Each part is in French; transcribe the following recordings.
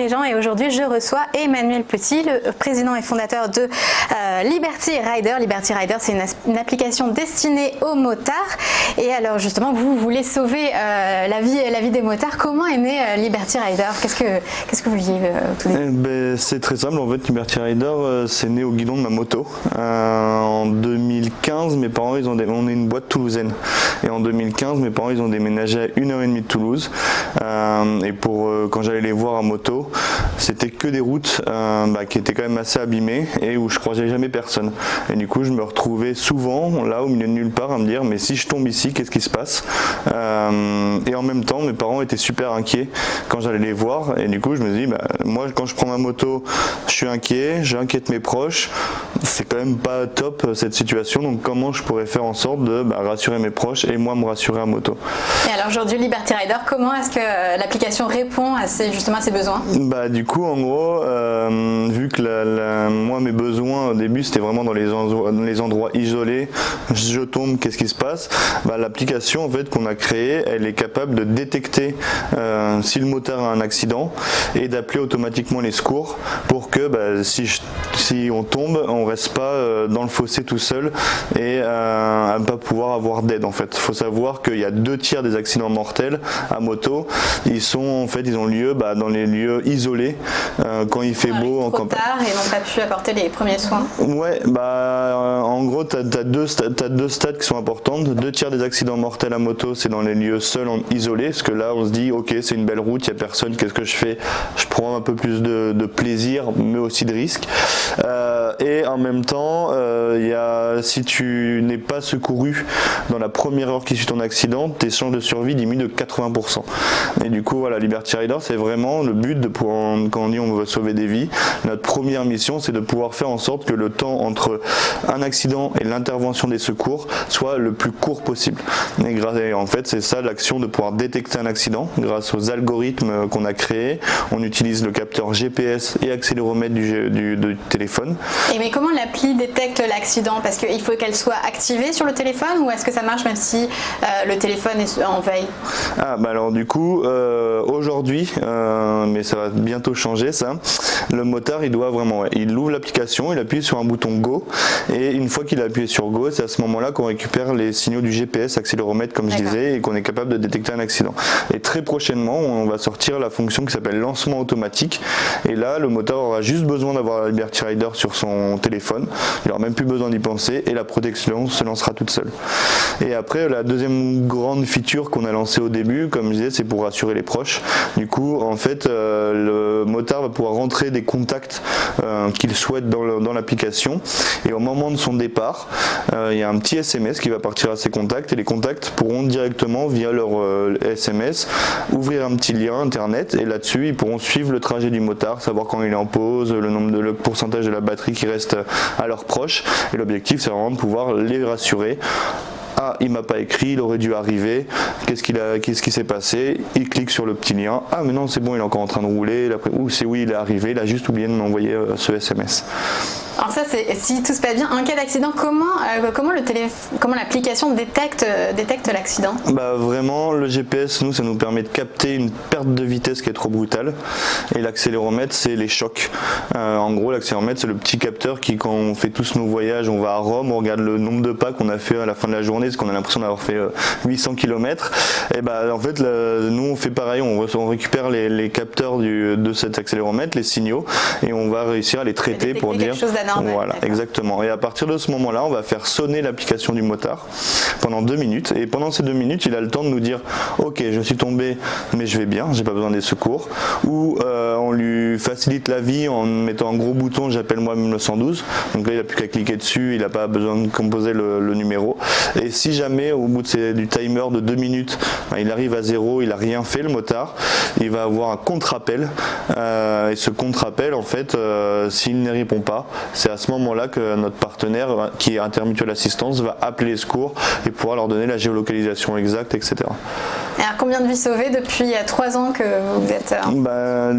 dirigeants et aujourd'hui je reçois Emmanuel Petit, le président et fondateur de Liberty Rider. Liberty Rider, c'est une application destinée aux motards. Et alors justement, vous voulez sauver la vie des motards. Comment est né Liberty Rider? Qu'est-ce que vous vouliez tout début? C'est très simple, en fait Liberty Rider c'est né au guidon de ma moto. En 2015, mes parents on est une boîte toulousaine. Et en 2015, mes parents ils ont déménagé à 1h30 de Toulouse. Et quand j'allais les voir à moto, c'était que des routes qui étaient quand même assez abîmées et où je croisais jamais personne. Et du coup, je me retrouvais souvent là au milieu de nulle part à me dire mais si je tombe ici, qu'est-ce qui se passe? Et en même temps, mes parents étaient super inquiets quand j'allais les voir. Et du coup, je me dis moi, quand je prends ma moto, je suis inquiet, j'inquiète mes proches. C'est quand même pas top cette situation. Donc, comment je pourrais faire en sorte de rassurer mes proches et moi me rassurer à moto? Et alors aujourd'hui, Liberty Rider, comment est-ce que l'application répond à ces besoins? Du coup, en gros, vu que moi mes besoins au début c'était vraiment dans les endroits isolés, je tombe, qu'est-ce qui se passe? L'application en fait qu'on a créée, elle est capable de détecter si le motard a un accident et d'appeler automatiquement les secours pour que si on tombe, on reste pas dans le fossé tout seul et à ne pas pouvoir avoir d'aide en fait. Il faut savoir qu'il y a 2/3 des accidents mortels à moto, ils ont lieu dans les lieux isolés quand il fait beau en campagne. Tard et n'ont pas pu apporter les premiers soins. Ouais, en gros t'as deux stades qui sont importantes. 2/3 des accidents mortels à moto c'est dans les lieux seuls isolés, parce que là on se dit ok c'est une belle route, il n'y a personne, qu'est-ce que je fais? Je prends un peu plus de plaisir mais aussi de risque. Et en même temps si tu n'es pas secouru dans la première heure qui suit ton accident, tes chances de survie diminuent de 80%. Et du coup voilà, Liberty Rider c'est vraiment le but de pouvoir, quand on dit on veut sauver des vies, notre première mission c'est de pouvoir faire en sorte que le temps entre un accident et l'intervention des secours soit le plus court possible. Et en fait c'est ça l'action, de pouvoir détecter un accident grâce aux algorithmes qu'on a créés. On utilise le capteur GPS et accéléromètre du téléphone. Et mais comment l'appli détecte l'accident? Parce qu'il faut qu'elle soit activée sur le téléphone, ou est-ce que ça marche même si le téléphone est en veille? Alors du coup aujourd'hui, mais ça va bientôt changer ça, le motard il ouvre l'application, il appuie sur un bouton Go, et une fois qu'il a appuyé sur Go, c'est à ce moment là qu'on récupère les signaux du GPS, accéléromètre comme je disais, et qu'on est capable de détecter un accident. Et très prochainement on va sortir la fonction qui s'appelle lancement automatique, et là le motard aura juste besoin d'avoir la Liberty Rider sur son téléphone, il n'aura même plus besoin d'y penser et la protection se lancera toute seule. Et après la deuxième grande feature qu'on a lancée au début, comme je disais, c'est pour rassurer les proches. Du coup en fait le motard va pouvoir rentrer des contacts qu'il souhaite dans l'application, et au moment de son départ il y a un petit SMS qui va partir à ses contacts, et les contacts pourront directement via leur SMS ouvrir un petit lien internet, et là-dessus ils pourront suivre le trajet du motard, savoir quand il est en pause, le pourcentage de la batterie qui reste à leurs proches, et l'objectif c'est vraiment de pouvoir les rassurer. Ah, il m'a pas écrit, il aurait dû arriver, qu'est-ce qui s'est passé? Il clique sur le petit lien, ah mais non c'est bon, il est encore en train de rouler, il est arrivé, il a juste oublié de m'envoyer ce SMS. Alors ça, c'est si tout se passe bien. En cas d'accident, comment l'application détecte l'accident? Vraiment, le GPS, ça nous permet de capter une perte de vitesse qui est trop brutale, et l'accéléromètre, c'est les chocs. En gros, l'accéléromètre, c'est le petit capteur qui, quand on fait tous nos voyages, on va à Rome, on regarde le nombre de pas qu'on a fait à la fin de la journée, parce qu'on a l'impression d'avoir fait 800 km. Et en fait, nous, on fait pareil, on récupère les capteurs de cet accéléromètre, les signaux, et on va réussir à les traiter pour dire... Voilà, exactement. Et à partir de ce moment-là, on va faire sonner l'application du motard pendant 2 minutes. Et pendant ces 2 minutes, il a le temps de nous dire ok, je suis tombé, mais je vais bien, j'ai pas besoin des secours. Ou on lui facilite la vie en mettant un gros bouton j'appelle moi-même le 112. Donc là, il n'a plus qu'à cliquer dessus, il n'a pas besoin de composer le numéro. Et si jamais, au bout du timer de 2 minutes, il arrive à 0, il n'a rien fait, le motard, il va avoir un contre-appel. Et ce contre-appel, en fait, s'il ne répond pas, c'est à ce moment-là que notre partenaire, qui est Intermutuel Assistance, va appeler les secours et pourra leur donner la géolocalisation exacte, etc. Alors combien de vies sauvées depuis 3 ans que vous êtes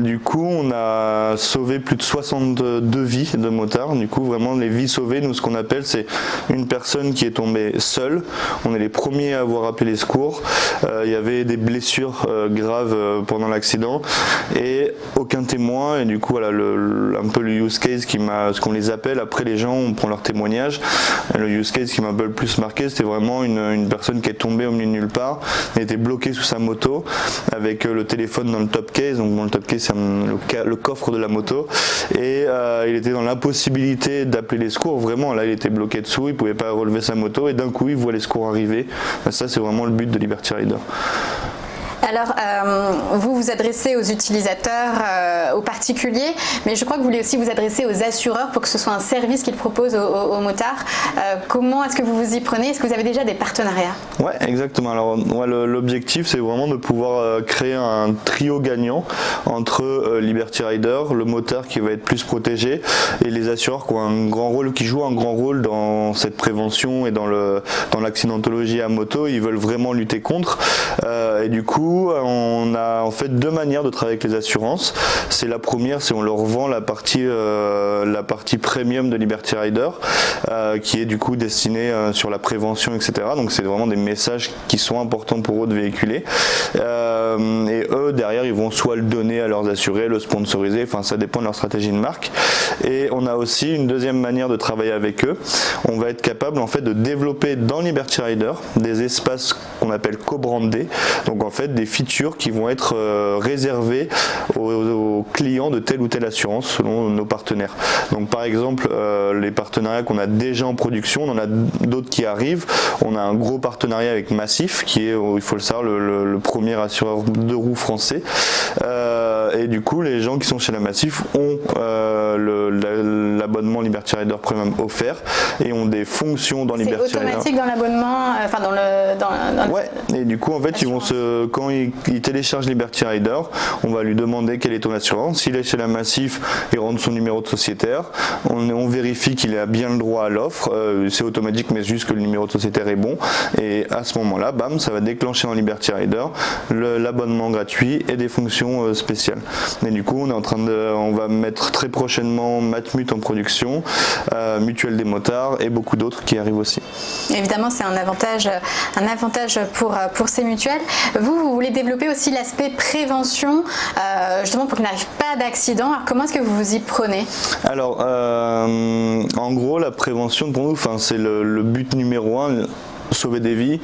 Du coup, on a sauvé plus de 62 vies de motards. Du coup, vraiment les vies sauvées, nous ce qu'on appelle, c'est une personne qui est tombée seule. On est les premiers à avoir appelé les secours. Il y avait des blessures graves pendant l'accident et aucun témoin. Et du coup, voilà, un peu le use case ce qu'on les appelle. Après, les gens, on prend leur témoignage. Le use case qui m'a un peu le plus marqué, c'était vraiment une personne qui est tombée au milieu de nulle part, elle était bloquée sous sa moto avec le téléphone dans le top case. Donc, le top case, c'est le coffre de la moto. Et il était dans l'impossibilité d'appeler les secours. Vraiment, là, il était bloqué dessous, il pouvait pas relever sa moto. Et d'un coup, il voit les secours arriver. Ça, c'est vraiment le but de Liberty Rider. Alors, vous vous adressez aux utilisateurs, aux particuliers, mais je crois que vous voulez aussi vous adresser aux assureurs pour que ce soit un service qu'ils proposent aux motards. Comment est-ce que vous vous y prenez? Est-ce que vous avez déjà des partenariats? Ouais, exactement. Alors, l'objectif, c'est vraiment de pouvoir créer un trio gagnant entre Liberty Rider, le motard qui va être plus protégé, et les assureurs qui jouent un grand rôle dans cette prévention et dans l'accidentologie à moto. Ils veulent vraiment lutter contre. Et du coup, on a en fait 2 manières de travailler avec les assurances. C'est la première, c'est on leur vend la partie premium de Liberty Rider, qui est du coup destinée sur la prévention, etc. Donc c'est vraiment des messages qui sont importants pour eux de véhiculer. Et eux derrière, ils vont soit le donner à leurs assurés, le sponsoriser. Enfin, ça dépend de leur stratégie de marque. Et on a aussi une deuxième manière de travailler avec eux. On va être capable en fait de développer dans Liberty Rider des espaces qu'on appelle co-brandés. Donc en fait des features qui vont être réservées aux clients de telle ou telle assurance selon nos partenaires. Donc par exemple les partenariats qu'on a déjà en production, on en a d'autres qui arrivent. On a un gros partenariat avec Massif qui est, il faut le savoir, le premier assureur de roues français. Et du coup les gens qui sont chez la Massif ont l'abonnement Liberty Rider Premium offert et ont des fonctions dans Liberty Rider. C'est automatique dans l'abonnement, enfin ouais, et du coup en fait quand il télécharge Liberty Rider, on va lui demander quelle est ton assurance. S'il est chez la Massif, il rentre son numéro de sociétaire. On vérifie qu'il a bien le droit à l'offre. C'est automatique, mais juste que le numéro de sociétaire est bon. Et à ce moment-là, bam, ça va déclencher dans Liberty Rider l'abonnement gratuit et des fonctions spéciales. Et du coup, on va mettre très prochainement Matmut en production, Mutuelle des motards et beaucoup d'autres qui arrivent aussi. Évidemment, c'est un avantage pour ces mutuelles. Vous voulez développer aussi l'aspect prévention, justement pour qu'il n'arrive pas d'accident. Alors comment est-ce que vous vous y prenez? Alors, en gros, la prévention pour nous, c'est le but numéro 1, sauver des vies.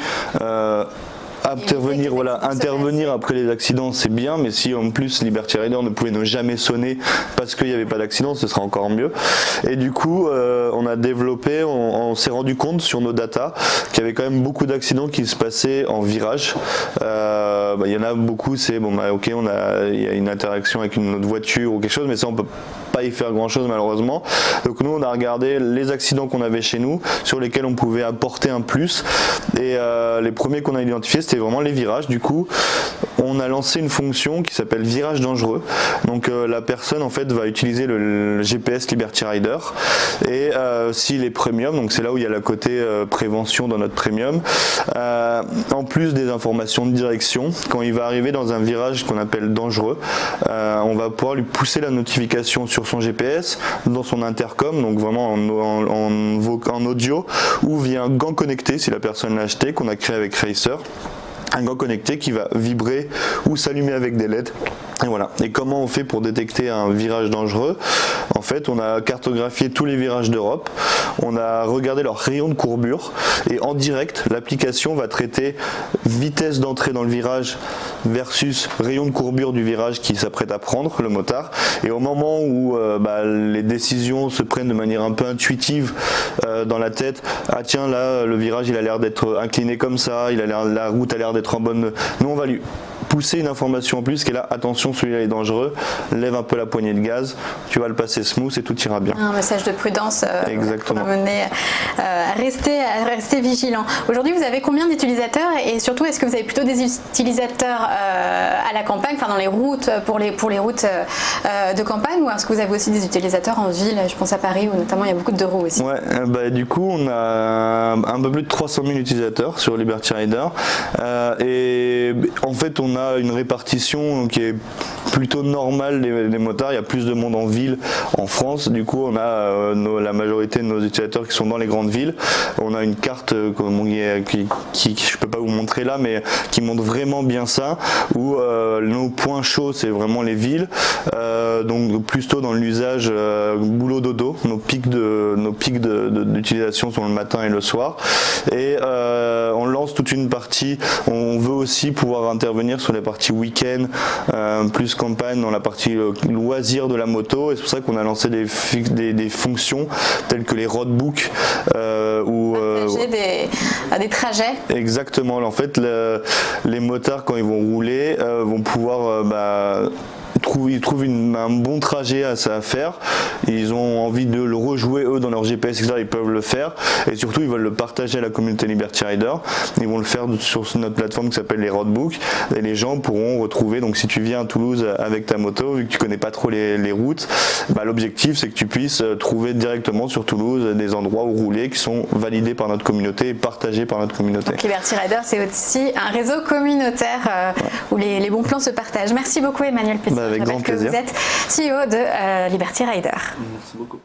Intervenir après les accidents, c'est bien, mais si en plus Liberty Rider ne pouvait ne jamais sonner parce qu'il n'y avait pas d'accident, ce sera encore mieux. Et du coup, on a développé, on s'est rendu compte sur nos datas qu'il y avait quand même beaucoup d'accidents qui se passaient en virage. Il y en a beaucoup, c'est ok, il y a une interaction avec une autre voiture ou quelque chose, mais ça on peut pas y faire grand chose malheureusement. Donc nous on a regardé les accidents qu'on avait chez nous sur lesquels on pouvait apporter un plus, et les premiers qu'on a identifiés c'était vraiment les virages. Du coup on a lancé une fonction qui s'appelle virage dangereux. Donc la personne en fait va utiliser le GPS Liberty Rider, et s'il est premium, donc c'est là où il y a le côté prévention dans notre premium, en plus des informations de direction, quand il va arriver dans un virage qu'on appelle dangereux, on va pouvoir lui pousser la notification sur son GPS, dans son intercom, donc vraiment en audio, ou via un gant connecté si la personne l'a acheté, qu'on a créé avec Racer. Un gant connecté qui va vibrer ou s'allumer avec des LED. Et voilà. Et comment on fait pour détecter un virage dangereux? En fait, on a cartographié tous les virages d'Europe, on a regardé leur rayon de courbure, et en direct, l'application va traiter vitesse d'entrée dans le virage versus rayon de courbure du virage qui s'apprête à prendre, le motard. Et au moment où les décisions se prennent de manière un peu intuitive dans la tête, ah tiens là, le virage il a l'air d'être incliné comme ça, la route a l'air d'être en bonne... Nous on va lui pousser une information en plus qui est là, attention, celui-là est dangereux, lève un peu la poignée de gaz, tu vas le passer smooth et tout ira bien. Un message de prudence Exactement. pour amener à rester vigilant. Aujourd'hui, vous avez combien d'utilisateurs et surtout, est-ce que vous avez plutôt des utilisateurs à la campagne, enfin dans les routes, pour les routes de campagne, ou est-ce que vous avez aussi des utilisateurs en ville? Je pense à Paris où notamment il y a beaucoup de 2 roues aussi. Ouais, bah, du coup, on a un peu plus de 300 000 utilisateurs sur Liberty Rider et en fait, on a une répartition qui est plutôt normale des motards. Il y a plus de monde en ville en France. Du coup, on a la majorité de nos utilisateurs qui sont dans les grandes villes. On a une carte qui je peux pas vous montrer là, mais qui montre vraiment bien ça, où nos points chauds, c'est vraiment les villes. Donc plutôt dans l'usage boulot dodo. Nos pics d'utilisation sont le matin et le soir. Et on lance toute une partie. On veut aussi pouvoir intervenir sur les parties week-end, plus campagne, dans la partie loisir de la moto. Et c'est pour ça qu'on a lancé des fonctions telles que les roadbooks ou des trajets. Exactement. En fait, les motards, quand ils vont rouler, vont pouvoir ils trouvent un bon trajet à faire, ils ont envie de le rejouer eux dans leur GPS, etc. Ils peuvent le faire, et surtout ils veulent le partager à la communauté Liberty Rider. Ils vont le faire sur notre plateforme qui s'appelle les Roadbooks, et les gens pourront retrouver. Donc si tu viens à Toulouse avec ta moto, vu que tu connais pas trop les routes, l'objectif c'est que tu puisses trouver directement sur Toulouse des endroits où rouler qui sont validés par notre communauté et partagés par notre communauté. Donc Liberty Rider, c'est aussi un réseau communautaire où les bons plans se partagent. Merci beaucoup Emmanuel Petit. Avec grand plaisir. Vous êtes CEO de Liberty Rider. Merci beaucoup.